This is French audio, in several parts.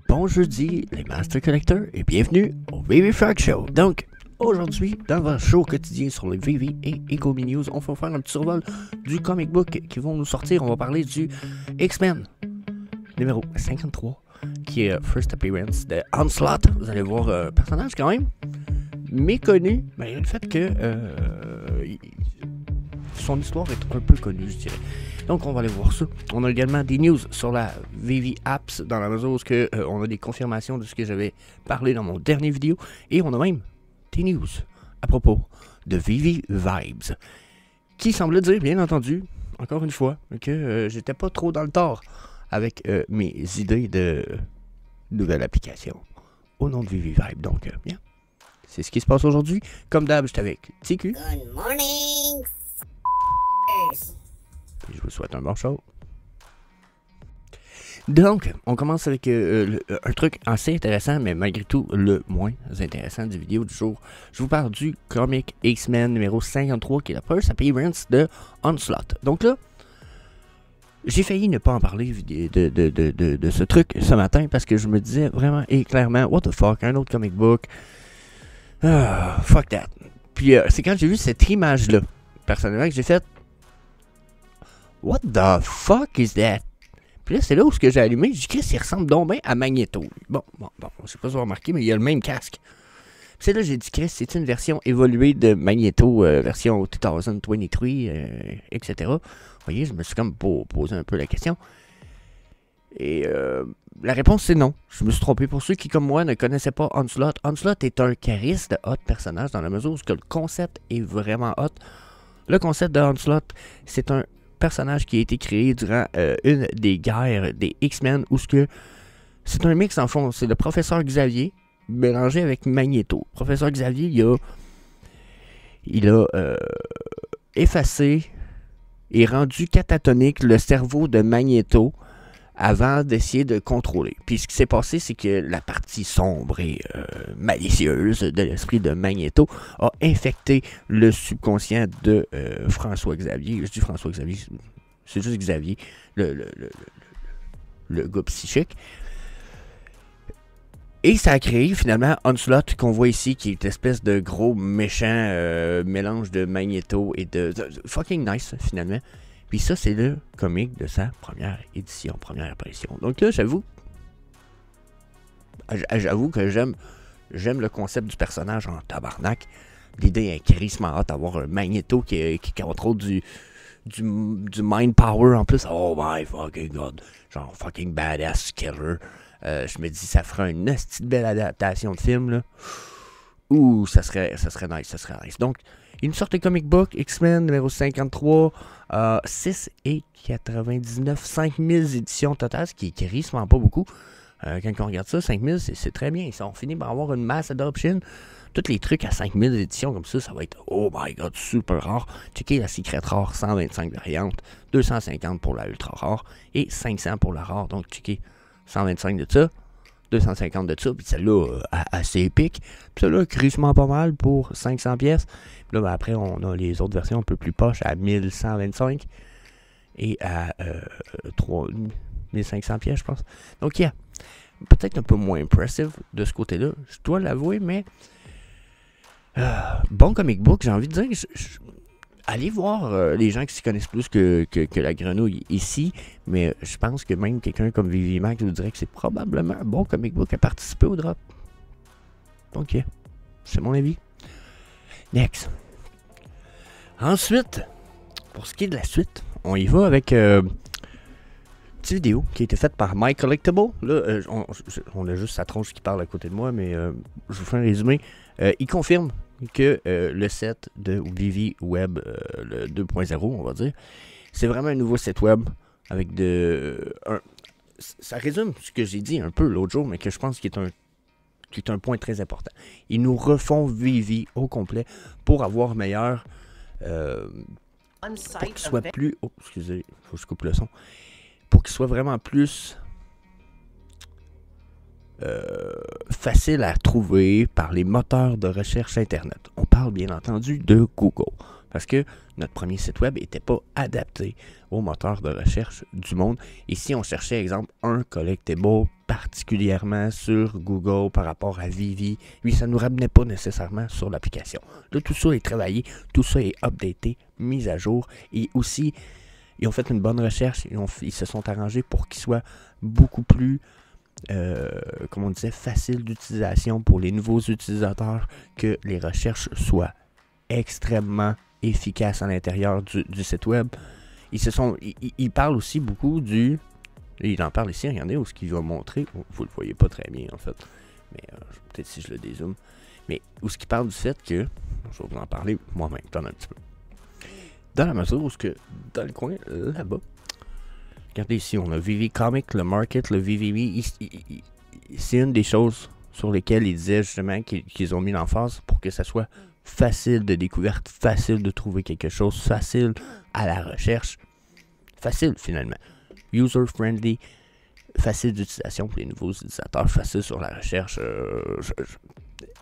Bon jeudi, les Master Collectors, et bienvenue au VV Frog Show. Donc, aujourd'hui, dans votre show quotidien sur les VV et Ecomi News, on va faire un petit survol du comic book qui vont nous sortir. On va parler du X-Men numéro 53, qui est First Appearance de Onslaught. Vous allez voir un personnage quand même méconnu, mais le fait que son histoire est un peu connue, je dirais. Donc, on va aller voir ça. On a également des news sur la VV Apps dans la mesure où on a des confirmations de ce que j'avais parlé dans mon dernier vidéo. Et on a même des news à propos de VV Vibes, qui semble dire, bien entendu, encore une fois, que j'étais pas trop dans le tort avec mes idées de nouvelle application au nom de VV Vibes. Donc, bien, c'est ce qui se passe aujourd'hui. Comme d'hab, j'étais avec TQ. Good morning. Je vous souhaite un bon show. Donc, on commence avec un truc assez intéressant, mais malgré tout le moins intéressant du vidéo du jour. Je vous parle du comic X-Men numéro 53, qui est la First Appearance de Onslaught. Donc là, j'ai failli ne pas en parler de ce truc ce matin, parce que je me disais vraiment et clairement, what the fuck, un autre comic book. Fuck that. Puis c'est quand j'ai vu cette image-là, personnellement, que j'ai fait what the fuck is that? Puis là, c'est là où j'ai allumé. J'ai dit, Chris, il ressemble donc bien à Magneto. Bon, je sais pas si vous avez remarqué, mais il a le même casque. Puis c'est là que j'ai dit, Chris, c'est une version évoluée de Magneto, version 2023, etc. Vous voyez, je me suis comme posé un peu la question. Et la réponse, c'est non. Je me suis trompé. Pour ceux qui, comme moi, ne connaissaient pas Onslaught, Onslaught est un charisme de hot personnage dans la mesure où le concept est vraiment hot. Le concept de Onslaught, c'est un personnage qui a été créé durant une des guerres des X-Men, où c'est un mix en fond, c'est le professeur Xavier mélangé avec Magneto. Le professeur Xavier, il a effacé et rendu catatonique le cerveau de Magneto avant d'essayer de contrôler. Puis ce qui s'est passé, c'est que la partie sombre et malicieuse de l'esprit de Magneto a infecté le subconscient de François Xavier. Je dis François Xavier, c'est juste Xavier, le gars psychique. Et ça a créé finalement Onslaught qu'on voit ici, qui est une espèce de gros méchant mélange de Magneto et de fucking nice finalement. Puis ça, c'est le comic de sa première édition, première apparition. Donc là, j'avoue que j'aime le concept du personnage en tabarnak. L'idée est crissement hâte d'avoir un Magneto qui contrôle du mind power en plus. Oh my fucking god. Genre fucking badass killer. Je me dis, ça ferait une petite belle adaptation de film, là. Ouh, ça serait nice. Donc, une sorte de comic book, X-Men numéro 53, 6,99, 5000 éditions totales, ce qui est crissement pas beaucoup. Quand on regarde ça, 5000, c'est très bien. Si on finit par avoir une mass adoption, tous les trucs à 5000 éditions comme ça va être, oh my god, super rare. Checkez la Secret Rare, 125 variantes, 250 pour la Ultra Rare et 500 pour la Rare. Donc, checkez 125 de ça, 250 de ça, puis celle-là, assez épique. Puis celle-là, crissement pas mal pour 500 pièces. Puis là, ben, après, on a les autres versions un peu plus poches à 1125 et à 3500 pièces, je pense. Donc, yeah, peut-être un peu moins impressive de ce côté-là, je dois l'avouer, mais bon comic book, j'ai envie de dire. Allez voir les gens qui s'y connaissent plus que la grenouille ici, mais je pense que même quelqu'un comme Vivi Max vous dirait que c'est probablement un bon comic book à participer au drop. Donc, yeah, c'est mon avis. Next. Ensuite, pour ce qui est de la suite, on y va avec une petite vidéo qui a été faite par My Collectible. Là, on a juste sa tronche qui parle à côté de moi, mais je vous fais un résumé. Il confirme que le set de VV Web, le 2.0, on va dire, c'est vraiment un nouveau site web avec ça résume ce que j'ai dit un peu l'autre jour, mais que je pense qu'il est un point très important. Ils nous refont VV au complet pour avoir meilleur, pour qu'il soit plus, oh, excusez, faut que je coupe le son, pour qu'il soit vraiment plus facile à trouver par les moteurs de recherche Internet. On parle bien entendu de Google, parce que notre premier site web n'était pas adapté aux moteurs de recherche du monde. Et si on cherchait, exemple, un collectible particulièrement sur Google par rapport à Vivi. Lui, ça ne nous ramenait pas nécessairement sur l'application. Là, tout ça est travaillé, tout ça est updaté, mis à jour. Et aussi, ils ont fait une bonne recherche, ils se sont arrangés pour qu'il soit beaucoup plus, comme on disait, facile d'utilisation pour les nouveaux utilisateurs, que les recherches soient extrêmement efficaces à l'intérieur du site web. Ils parlent aussi beaucoup du... Il en parle ici, regardez où ce qu'il va montrer. Vous le voyez pas très bien en fait. Mais peut-être si je le dézoome. Mais où ce qu'il parle du fait que... Je vais vous en parler moi-même, attendez un petit peu. Dans la mesure où ce que... Dans le coin, là-bas. Regardez ici, on a Vivi Comic, le Market, le VVV. C'est une des choses sur lesquelles ils disaient justement qu'ils ont mis l'emphase pour que ça soit facile de découverte, facile de trouver quelque chose, facile à la recherche. Facile finalement. User-friendly, facile d'utilisation pour les nouveaux utilisateurs, facile sur la recherche.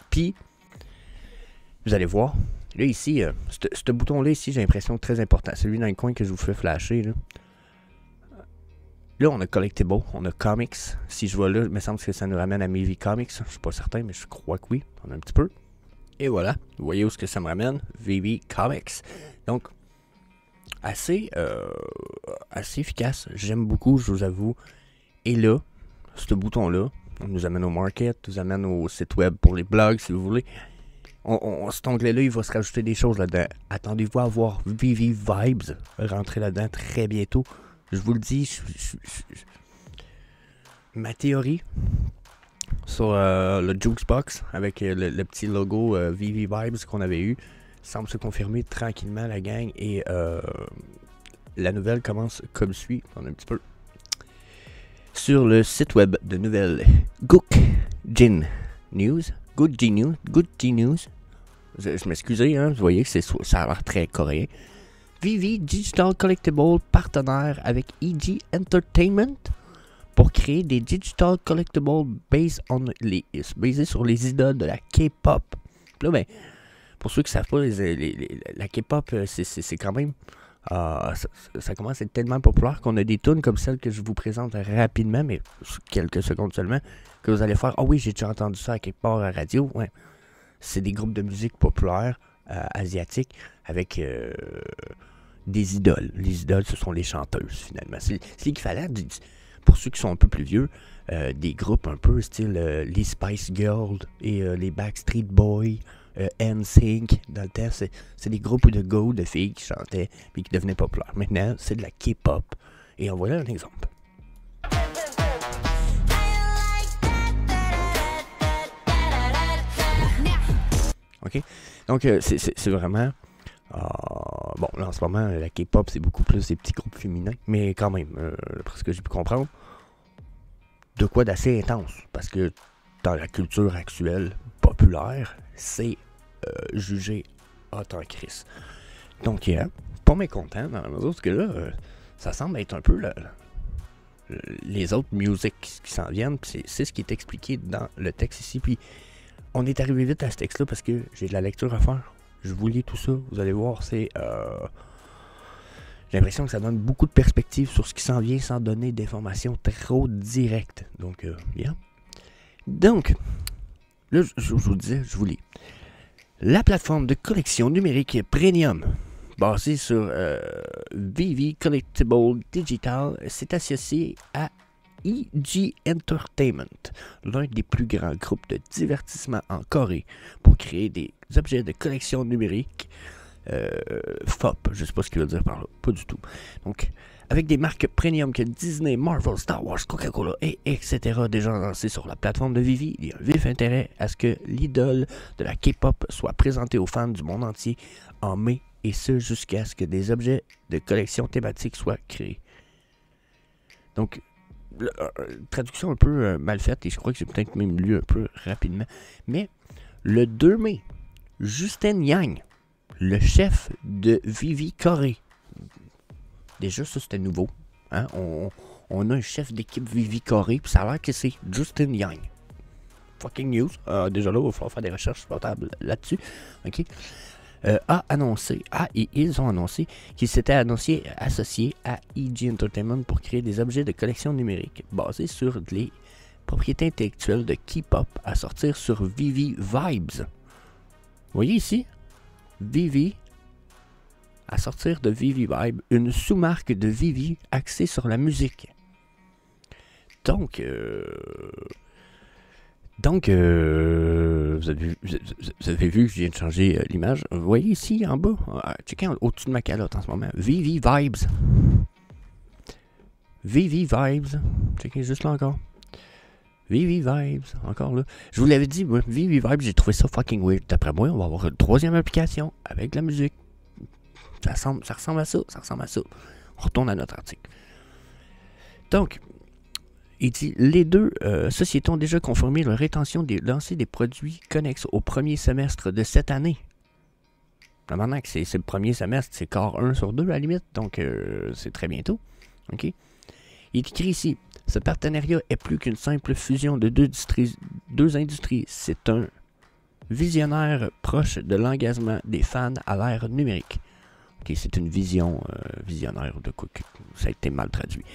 Puis, vous allez voir, là ici, ce bouton-là ici, j'ai l'impression très important. Celui dans le coin que je vous fais flasher. Là, on a Collectible, on a Comics. Si je vois là, il me semble que ça nous ramène à Vivi Comics. Je suis pas certain, mais je crois que oui. On a un petit peu. Et voilà, vous voyez où ce que ça me ramène? Vivi Comics. Donc, assez efficace. J'aime beaucoup, je vous avoue. Et là, ce bouton-là, on nous amène au market, nous amène au site web pour les blogs, si vous voulez. Cet onglet-là, il va se rajouter des choses là-dedans. Attendez-vous à voir Vivi Vibes rentrer là-dedans très bientôt. Je vous le dis, ma théorie sur le Jukebox avec le petit logo Vivi Vibes qu'on avait eu semble se confirmer tranquillement, la gang. Et la nouvelle commence comme suit. On a un petit peu sur le site web de nouvelles Gook-Jin News. Good News. Je m'excusais, hein, vous voyez que ça a l'air très coréen. Vivi Digital Collectible partenaire avec EG Entertainment pour créer des Digital Collectibles basés sur les idoles de la K-pop. Là, ben, pour ceux qui ne savent pas, la K-pop, c'est quand même... ça commence à être tellement populaire qu'on a des tunes comme celle que je vous présente rapidement, mais quelques secondes seulement, que vous allez faire « Ah oui, j'ai déjà entendu ça à quelque part à la radio. » Ouais. C'est des groupes de musique populaires asiatiques avec des idoles. Les idoles, ce sont les chanteuses, finalement. C'est l'équivalent, pour ceux qui sont un peu plus vieux, des groupes un peu style les Spice Girls et les Backstreet Boys, NSYNC. Dans le temps, c'est des groupes de gars, de filles qui chantaient et qui devenaient populaires. Maintenant, c'est de la K-pop. Et en voilà un exemple. OK? Donc, c'est vraiment... bon, là, en ce moment, la K-pop, c'est beaucoup plus des petits groupes féminins. Mais quand même, d'après ce que j'ai pu comprendre, de quoi d'assez intense. Parce que dans la culture actuelle populaire, c'est jugé hot en crise. Donc, pas mécontent dans la mesure que là, ça semble être un peu les autres musiques qui s'en viennent. C'est ce qui est expliqué dans le texte ici. Puis, on est arrivé vite à ce texte-là parce que j'ai de la lecture à faire. Je vous lis tout ça. Vous allez voir, c'est... j'ai l'impression que ça donne beaucoup de perspectives sur ce qui s'en vient sans donner d'informations trop directes. Donc, bien. Donc, là, je vous disais, je vous lis. La plateforme de collection numérique Premium, basée sur Vivi Collectible Digital, s'est associée à EG Entertainment, l'un des plus grands groupes de divertissement en Corée, pour créer des objets de collection numérique FOP. Je ne sais pas ce qu'il veut dire par là, pas du tout. Donc, avec des marques premium que Disney, Marvel, Star Wars, Coca-Cola et etc. déjà lancées sur la plateforme de Vivi, il y a un vif intérêt à ce que l'idole de la K-pop soit présentée aux fans du monde entier en mai, et ce jusqu'à ce que des objets de collection thématiques soient créés. Donc, traduction un peu mal faite, et je crois que j'ai peut-être même lu un peu rapidement, mais le 2 mai, Justin Yang, le chef de Vivi Corée, déjà ça c'était nouveau, hein? On a un chef d'équipe Vivi Corée, puis ça a l'air que c'est Justin Yang. Fucking news, déjà là il va falloir faire des recherches portables là-dessus, ok? Ils ont annoncé qu'ils s'étaient associés à EG Entertainment pour créer des objets de collection numérique basés sur les propriété intellectuelle de K-pop à sortir sur Vivi Vibes. Vous voyez ici? Vivi à sortir de Vivi Vibes, une sous-marque de Vivi axée sur la musique. Donc, vous avez vu que je viens de changer l'image. Vous voyez ici en bas, checkez au-dessus de ma calotte en ce moment, Vivi Vibes. Vivi Vibes. Checkez juste là encore. Vivi Vibes, encore là. Je vous l'avais dit, moi, Vivi Vibes, j'ai trouvé ça fucking weird. D'après moi, on va avoir une troisième application avec de la musique. Ça ressemble à ça, On retourne à notre article. Donc, il dit, les deux sociétés ont déjà confirmé leur intention de lancer des produits connexes au premier semestre de cette année. Maintenant que c'est le premier semestre, c'est quart 1 sur 2 à la limite, donc c'est très bientôt. OK? Il est écrit ici, ce partenariat est plus qu'une simple fusion de deux industries. C'est un visionnaire proche de l'engagement des fans à l'ère numérique. OK, c'est une vision visionnaire de quoi, ça a été mal traduit.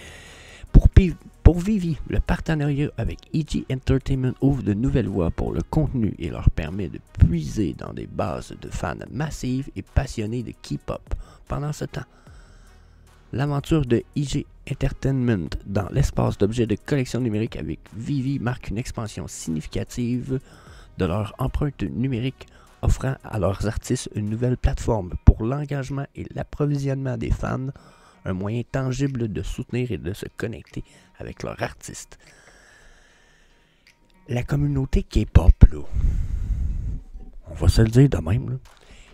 Pour Vivi, le partenariat avec EG Entertainment ouvre de nouvelles voies pour le contenu et leur permet de puiser dans des bases de fans massives et passionnés de K-pop. Pendant ce temps, l'aventure de EG Entertainment dans l'espace d'objets de collection numérique avec Vivi marque une expansion significative de leur empreinte numérique, offrant à leurs artistes une nouvelle plateforme pour l'engagement et l'approvisionnement des fans, un moyen tangible de soutenir et de se connecter avec leurs artistes. La communauté K-pop, là, on va se le dire de même, là,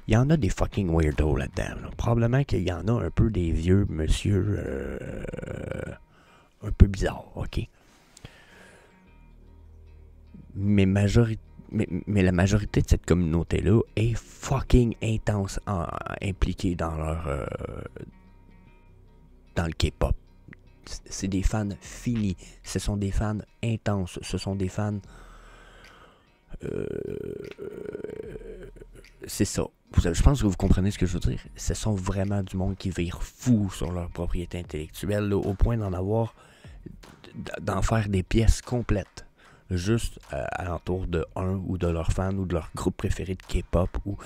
il y en a des fucking weirdos là-dedans. Là. Probablement qu'il y en a un peu des vieux monsieur un peu bizarres, ok? Mais la majorité de cette communauté-là est fucking intense impliquée dans dans le K-pop. C'est des fans finis. Ce sont des fans intenses. Ce sont des fans... c'est ça. Je pense que vous comprenez ce que je veux dire. Ce sont vraiment du monde qui vire fou sur leur propriété intellectuelle, là, au point d'en faire des pièces complètes. Juste alentour de un ou de leurs fans ou de leur groupe préféré de K-pop ou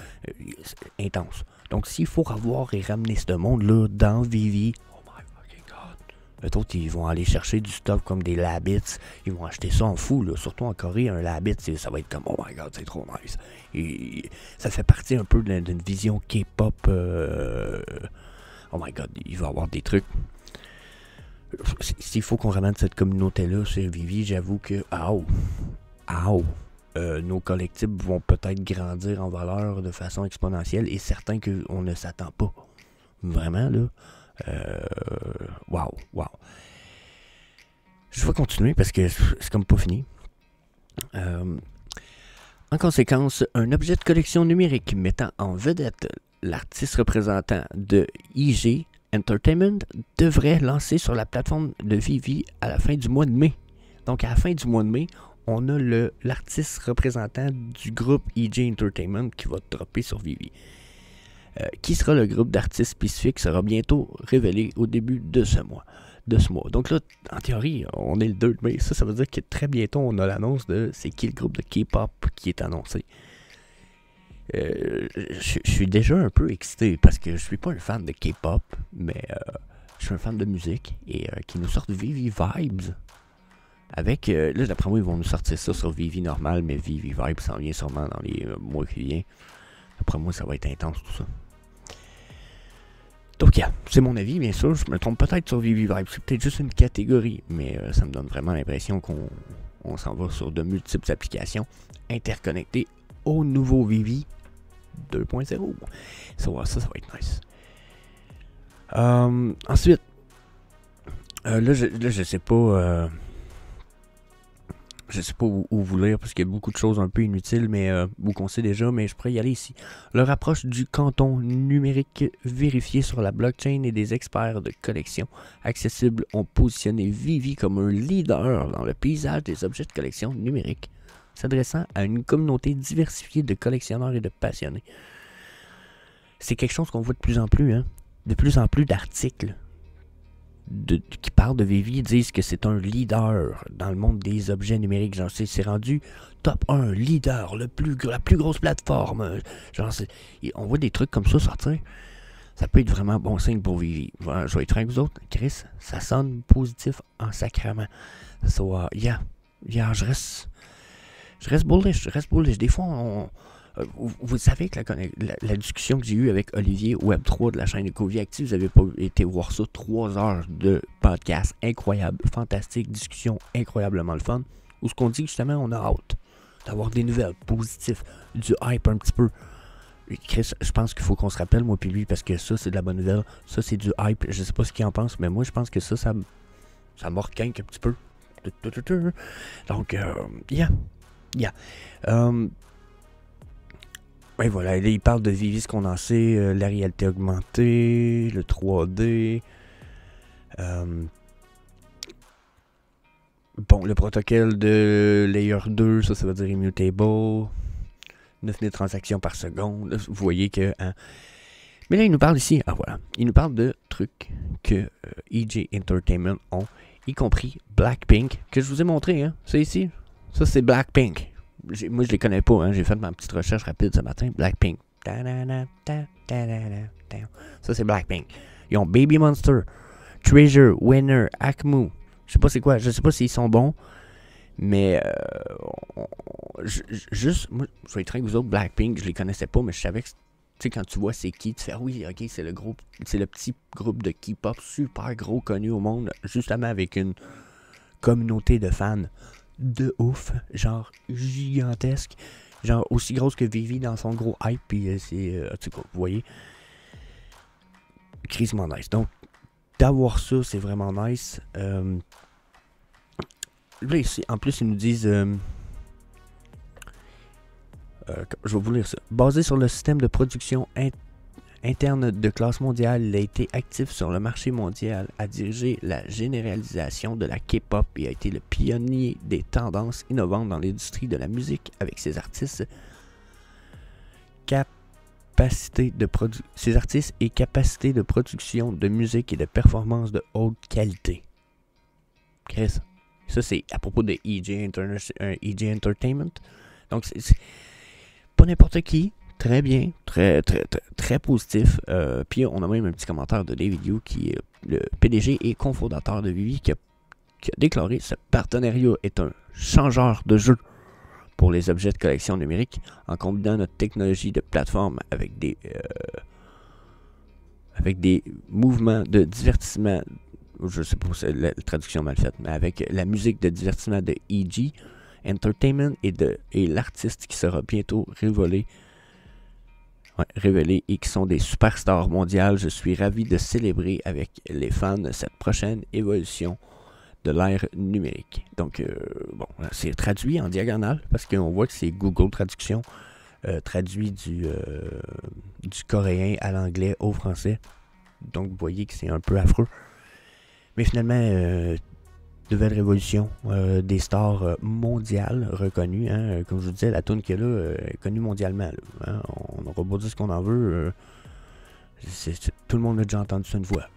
intense. Donc s'il faut avoir et ramener ce monde-là dans Vivi, oh my fucking god. Eux autres, ils vont aller chercher du stuff comme des Labbits. Ils vont acheter ça en fou, là. Surtout en Corée, un Labbit, ça va être comme oh my god, c'est trop nice. Et ça fait partie un peu d'une vision K-pop. Oh my god, il va y avoir des trucs. S'il faut qu'on ramène cette communauté-là chez Vivi, j'avoue que nos collectifs vont peut-être grandir en valeur de façon exponentielle et certains qu'on ne s'attend pas. Vraiment, là. Wow. Je vais continuer parce que c'est comme pas fini. En conséquence, un objet de collection numérique mettant en vedette l'artiste représentant de EG Entertainment devrait lancer sur la plateforme de Vivi à la fin du mois de mai. Donc à la fin du mois de mai, on a l'artiste représentant du groupe EG Entertainment qui va dropper sur Vivi. Qui sera le groupe d'artistes spécifiques sera bientôt révélé au début de ce mois. Donc là, en théorie, on est le 2 mai. Ça veut dire que très bientôt, on a l'annonce de c'est qui le groupe de K-pop qui est annoncé. Je suis déjà un peu excité parce que je suis pas un fan de K-pop, mais je suis un fan de musique et qui nous sortent Vivi Vibes. Avec, là d'après moi ils vont nous sortir ça sur Vivi normal, mais Vivi Vibes s'en vient sûrement dans les mois qui viennent. D'après moi ça va être intense tout ça. Donc c'est mon avis bien sûr, je me trompe peut-être sur Vivi Vibes, c'est peut-être juste une catégorie, mais ça me donne vraiment l'impression qu'on s'en va sur de multiples applications interconnectées au nouveau Vivi 2.0. Ça va être nice. Ensuite, là, je sais pas. Je sais pas où vous lire parce qu'il y a beaucoup de choses un peu inutiles, mais vous qu'on sait déjà, mais je pourrais y aller ici. Leur approche du canton numérique vérifié sur la blockchain et des experts de collection accessibles ont positionné Vivi comme un leader dans le paysage des objets de collection numériques, s'adressant à une communauté diversifiée de collectionneurs et de passionnés. C'est quelque chose qu'on voit de plus en plus, hein. De plus en plus d'articles qui parlent de Vivi disent que c'est un leader dans le monde des objets numériques. Genre, c'est rendu top 1, leader, la plus grosse plateforme. Genre, on voit des trucs comme ça sortir. Ça peut être vraiment bon signe pour Vivi. Voilà, je vais être franc avec vous autres. Chris, ça sonne positif en sacrament. So, je reste bullish. Des fois, vous savez que la discussion que j'ai eue avec Olivier Web3 de la chaîne Ecovie Active, vous avez pas été voir ça, 3 heures de podcast incroyable, fantastique, discussion incroyablement le fun, où ce qu'on dit justement, on a hâte d'avoir des nouvelles positives, du hype un petit peu. Et Chris, je pense qu'il faut qu'on se rappelle, moi puis lui, parce que ça, c'est de la bonne nouvelle, ça, c'est du hype, je sais pas ce qu'il en pense, mais moi, je pense que ça me requinque un petit peu. Donc, ouais, voilà, là, il parle de Vivi, ce qu'on en sait, la réalité augmentée, le 3D. Bon, le protocole de Layer 2, ça veut dire immutable. 9000 transactions par seconde. Là, vous voyez que... Hein. Mais là, il nous parle ici, voilà. Il nous parle de trucs que EG Entertainment ont, y compris Blackpink, que je vous ai montré, hein. C'est ici. Ça, c'est Blackpink. Moi, je les connais pas, hein. J'ai fait ma petite recherche rapide ce matin. Blackpink. Ça, c'est Blackpink. Ils ont Baby Monster, Treasure, Winner, Akmu. Je sais pas c'est quoi. Je sais pas s'ils sont bons. Mais juste, moi, je vais être avec vous autres, Blackpink, je les connaissais pas, mais je savais que, tu sais, quand tu vois c'est qui, tu fais, oui, ok, c'est le petit groupe de K-pop super gros connu au monde, justement avec une communauté de fans de ouf, genre gigantesque, genre aussi grosse que Vivi dans son gros hype, puis c'est, en tout cas, vous voyez, crissement nice. Donc, d'avoir ça, c'est vraiment nice. Là, ici, en plus, ils nous disent... je vais vous lire ça. Basé sur le système de production interne de classe mondiale, il a été actif sur le marché mondial, a dirigé la généralisation de la K-pop et a été le pionnier des tendances innovantes dans l'industrie de la musique avec ses artistes et capacités de production de musique et de performance de haute qualité. Chris, ça c'est à propos de EG Entertainment. Donc c'est pas n'importe qui, très bien, très positif. Puis on a même un petit commentaire de David Yu qui est le PDG et cofondateur de Vivi qui a déclaré: ce partenariat est un changeur de jeu pour les objets de collection numérique en combinant notre technologie de plateforme avec des mouvements de divertissement. Je sais pas si c'est la traduction mal faite, mais avec la musique de divertissement de EG Entertainment et l'artiste qui sera bientôt révélé et qui sont des superstars mondiales. Je suis ravi de célébrer avec les fans cette prochaine évolution de l'ère numérique. Donc, bon, c'est traduit en diagonale parce qu'on voit que c'est Google Traduction traduit du coréen à l'anglais au français. Donc, vous voyez que c'est un peu affreux. Mais finalement, nouvelle révolution des stars mondiales reconnues. Hein, comme je vous disais, la tune qu'il y a là est connue mondialement. Là, hein, on aura beau dire ce qu'on en veut. Tout le monde a déjà entendu ça une fois.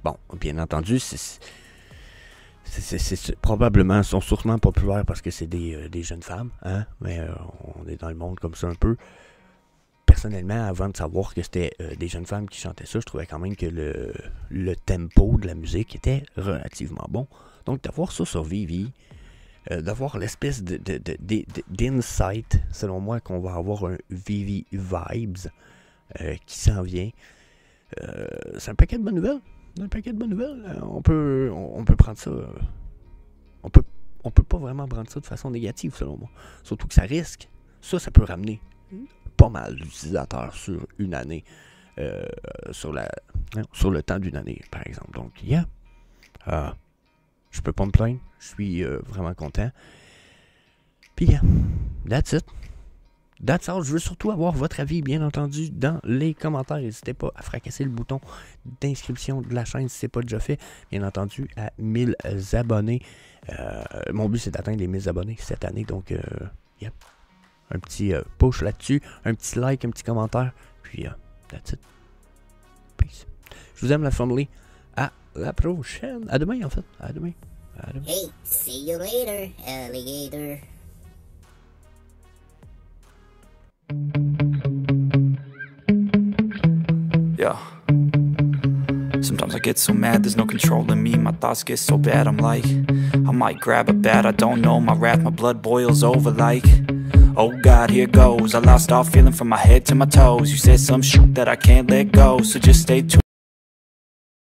Bon, bien entendu, c'est probablement, sont sûrement populaires parce que c'est des jeunes femmes. Hein, mais on est dans le monde comme ça un peu. Personnellement, avant de savoir que c'était des jeunes femmes qui chantaient ça, je trouvais quand même que le tempo de la musique était relativement bon. Donc, d'avoir ça sur Vivi, d'avoir l'espèce d'insight, selon moi, qu'on va avoir un Vivi Vibes qui s'en vient, c'est un paquet de bonnes nouvelles. On peut prendre ça... on peut pas vraiment prendre ça de façon négative, selon moi. Surtout que ça risque. Ça peut ramener pas mal d'utilisateurs sur une année, sur le temps d'une année, par exemple. Donc, je peux pas me plaindre. Je suis vraiment content. Puis, that's it. That's all. Je veux surtout avoir votre avis, bien entendu, dans les commentaires. N'hésitez pas à fracasser le bouton d'inscription de la chaîne si ce n'est pas déjà fait. Bien entendu, à 1000 abonnés. Mon but, c'est d'atteindre les 1000 abonnés cette année. Donc, un petit push là-dessus, un petit like, un petit commentaire. Puis, that's it. Peace. Je vous aime, la famille. À la prochaine. À demain, en fait. À demain. À demain. Hey, see you later, alligator. Yeah. Sometimes I get so mad, there's no controlling me. My thoughts get so bad, I'm like, I might grab a bat, I don't know. My wrath, my blood boils over like, oh God, here goes. I lost all feeling from my head to my toes. You said some shit that I can't let go, so just stay tuned.